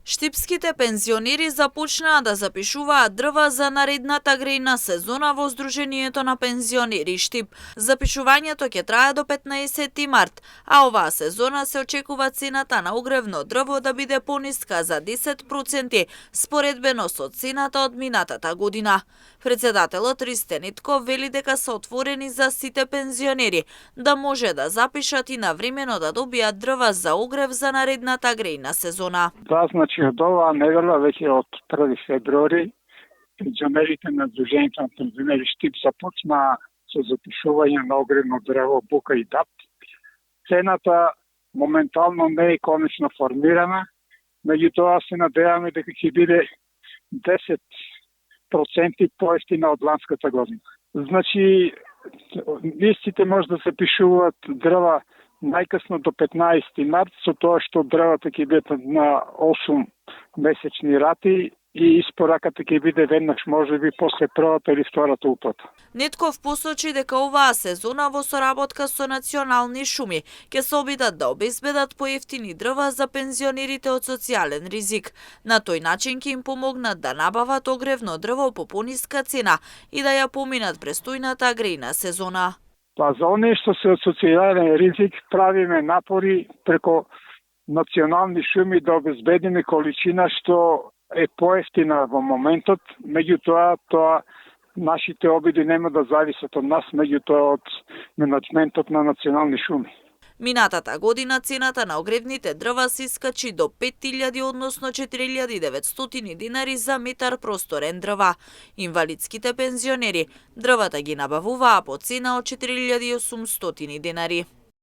Штипските пензионери започнаа да запишуваат дрва за наредната грејна сезона во Сдруженијето на пензионери Штип. Запишувањето ќе трае до 15 март, а оваа сезона се очекува цената на огревно дрво да биде пониска за 10% споредбено со цената од минатата година. Председателот Ристен Итков вели дека се отворени за сите пензионери да може да запишат и навремено да добијат дрва за огрев за наредната грејна сезона. Да, значи од оваа недела веќе од 1 февруари пензионерите на Сдруженијето на пензионери Штип започнаа со запишување на огревно дрво, бука и дат. Цената моментално не е конечно формирана, меѓутоа се надеваме дека ќе биде 10% поевтина од ланската година. Значи, листите може да се пишуваат дрва најкасно до 15 март, со тоа што дрвата ќе бидат на 8 месечни рати и испораката ќе биде веднаш можеби после првата или втората уплата. Нетков посочи дека оваа сезона во соработка со национални шуми ќе се обидат да обезбедат поевтини дрва за пензионерите од социјален ризик. На тој начин ќе им помогнат да набават огревно дрво по пониска цена и да ја поминат престојната грејна сезона. Па за оние што се од социјален ризик правиме напори преко национални шуми да обезбедиме количина што е поевтина во моментот, меѓутоа тоа нашите обиди нема да зависат од нас, меѓутоа од менаџментот на национални шуми. Минатата година цената на огревните дрва се искачи до 5000, односно 4900 динари за метар просторен дрва. Инвалидските пензионери дрвата ги набавуваа по цена од 4800 динари.